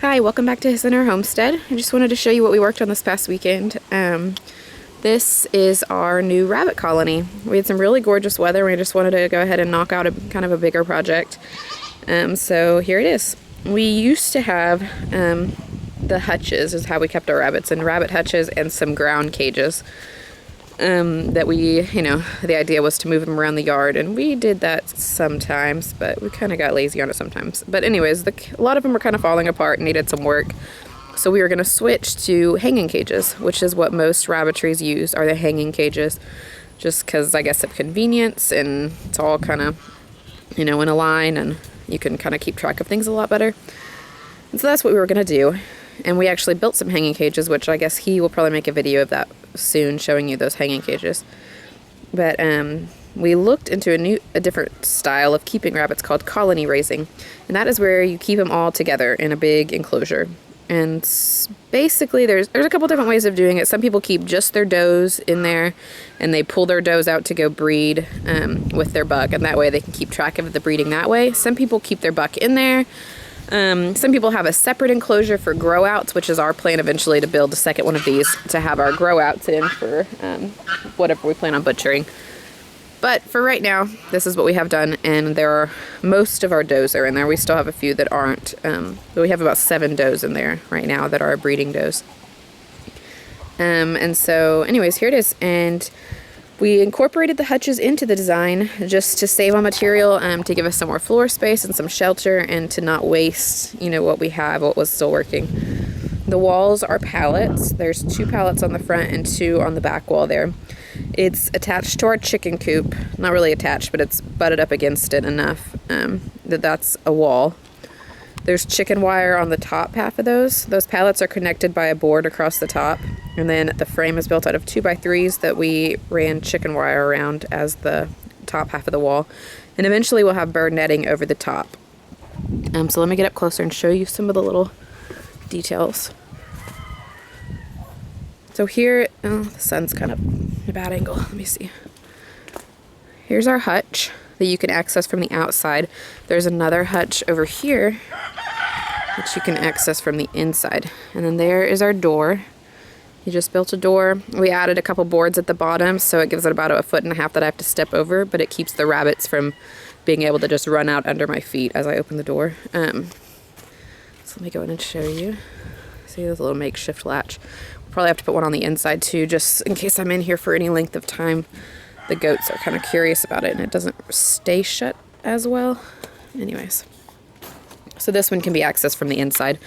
Hi, welcome back to Center Homestead. I just wanted to show you what we worked on this past weekend. This is our new rabbit colony. We had some really gorgeous weather. We just wanted to go ahead and knock out a kind of a bigger project. So here it is. We used to have the hutches is how we kept our rabbits, and rabbit hutches and some ground cages. That we, the idea was to move them around the yard, and we did that sometimes, but we kind of got lazy on it sometimes. But anyways, a lot of them were kind of falling apart and needed some work. So we were going to switch to hanging cages, which is what most rabbitries use, are the hanging cages, just because I guess of convenience, and it's all kind of, in a line, and you can kind of keep track of things a lot better. And so that's what we were going to do. And we actually built some hanging cages, which I guess he will probably make a video of that soon, showing you those hanging cages. But we looked into a different style of keeping rabbits called colony raising. And that is where you keep them all together in a big enclosure. And basically there's a couple different ways of doing it. Some people keep just their does in there, and they pull their does out to go breed with their buck, and that way they can keep track of the breeding that way. Some people keep their buck in there. Some people have a separate enclosure for grow outs, which is our plan eventually, to build a second one of these to have our grow outs in for whatever we plan on butchering. But for right now, this is what we have done, and most of our does are in there. We still have a few that aren't, but we have about 7 does in there right now that are breeding does. And so anyways, here it is. And we incorporated the hutches into the design just to save on material, to give us some more floor space and some shelter, and to not waste, what we have, what was still working. The walls are pallets. There's 2 pallets on the front and 2 on the back wall there. It's attached to our chicken coop. Not really attached, but it's butted up against it enough that's a wall. There's chicken wire on the top half of those. Those pallets are connected by a board across the top. And then the frame is built out of 2x3s that we ran chicken wire around as the top half of the wall. And eventually we'll have bird netting over the top. So let me get up closer and show you some of the little details. So here, the sun's kind of in a bad angle. Let me see. Here's our hutch that you can access from the outside. There's another hutch over here which you can access from the inside. And then there is our door. You just built a door. We added a couple boards at the bottom, so it gives it about 1.5 foot that I have to step over, but it keeps the rabbits from being able to just run out under my feet as I open the door. So let me go in and show you. See, there's a little makeshift latch. We'll probably have to put one on the inside too, just in case I'm in here for any length of time. The goats are kind of curious about it, and it doesn't stay shut as well. Anyways. So this one can be accessed from the inside,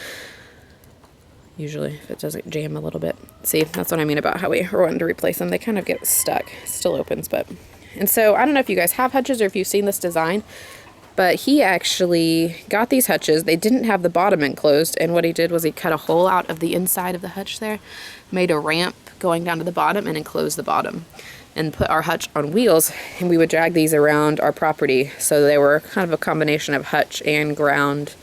usually, if it doesn't jam a little bit. See, that's what I mean about how we were wanting to replace them. They kind of get stuck. It still opens, but... And so, I don't know if you guys have hutches or if you've seen this design, but he actually got these hutches. They didn't have the bottom enclosed, and what he did was he cut a hole out of the inside of the hutch there, made a ramp going down to the bottom, and enclosed the bottom, and put our hutch on wheels, and we would drag these around our property. So they were kind of a combination of hutch and ground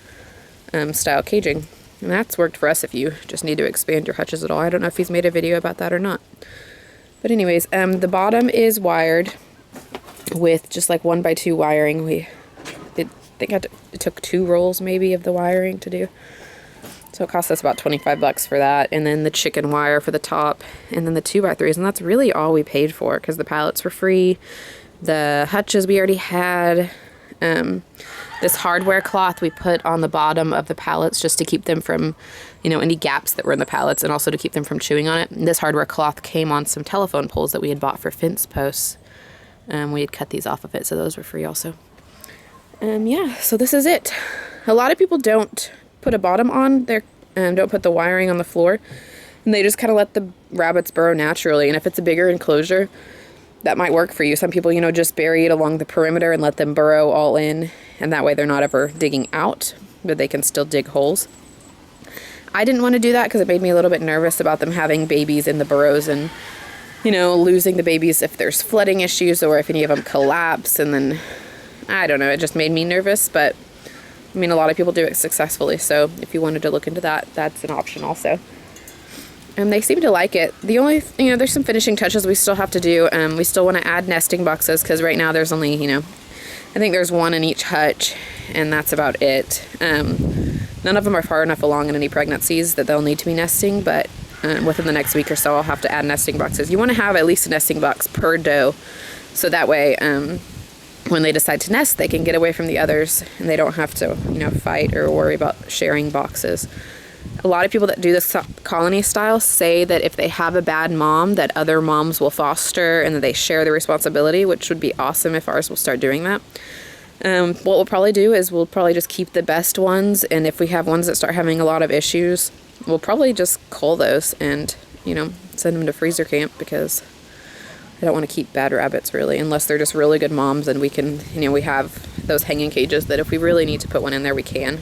style caging. And that's worked for us if you just need to expand your hutches at all. I don't know if he's made a video about that or not. But anyways, the bottom is wired with just like 1x2 wiring. I think it took 2 rolls maybe of the wiring to do. So it cost us about $25 for that, and then the chicken wire for the top, and then the 2x3s, and that's really all we paid for, because the pallets were free. The hutches we already had. This hardware cloth we put on the bottom of the pallets just to keep them from, any gaps that were in the pallets, and also to keep them from chewing on it. And this hardware cloth came on some telephone poles that we had bought for fence posts. We had cut these off of it, so those were free also. Yeah, so this is it. A lot of people don't put a bottom on their, don't put the wiring on the floor, and they just kind of let the rabbits burrow naturally. And if it's a bigger enclosure, that might work for you. Some people, just bury it along the perimeter and let them burrow all in, and that way they're not ever digging out, but they can still dig holes. I didn't want to do that because it made me a little bit nervous about them having babies in the burrows and, losing the babies if there's flooding issues or if any of them collapse, and then, I don't know, it just made me nervous. But a lot of people do it successfully, so if you wanted to look into that, that's an option also. And they seem to like it. The only, there's some finishing touches we still have to do. We still want to add nesting boxes, because right now there's only, I think there's 1 in each hutch, and that's about it. None of them are far enough along in any pregnancies that they'll need to be nesting, but within the next week or so I'll have to add nesting boxes. You want to have at least a nesting box per doe, so that way when they decide to nest, they can get away from the others and they don't have to, you know, fight or worry about sharing boxes. A lot of people that do this colony style say that if they have a bad mom, that other moms will foster and that they share the responsibility, which would be awesome if ours will start doing that. What we'll probably do is we'll probably just keep the best ones, and if we have ones that start having a lot of issues, we'll probably just cull those and, you know, send them to freezer camp, because I don't want to keep bad rabbits really, unless they're just really good moms and we can, you know, we have those hanging cages that if we really need to put one in there, we can.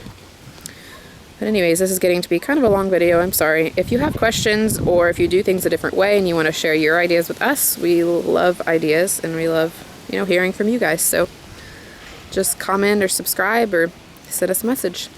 But anyways, this is getting to be kind of a long video. I'm sorry. If you have questions or if you do things a different way and you want to share your ideas with us, we love ideas and we love, you know, hearing from you guys. So just comment or subscribe or send us a message.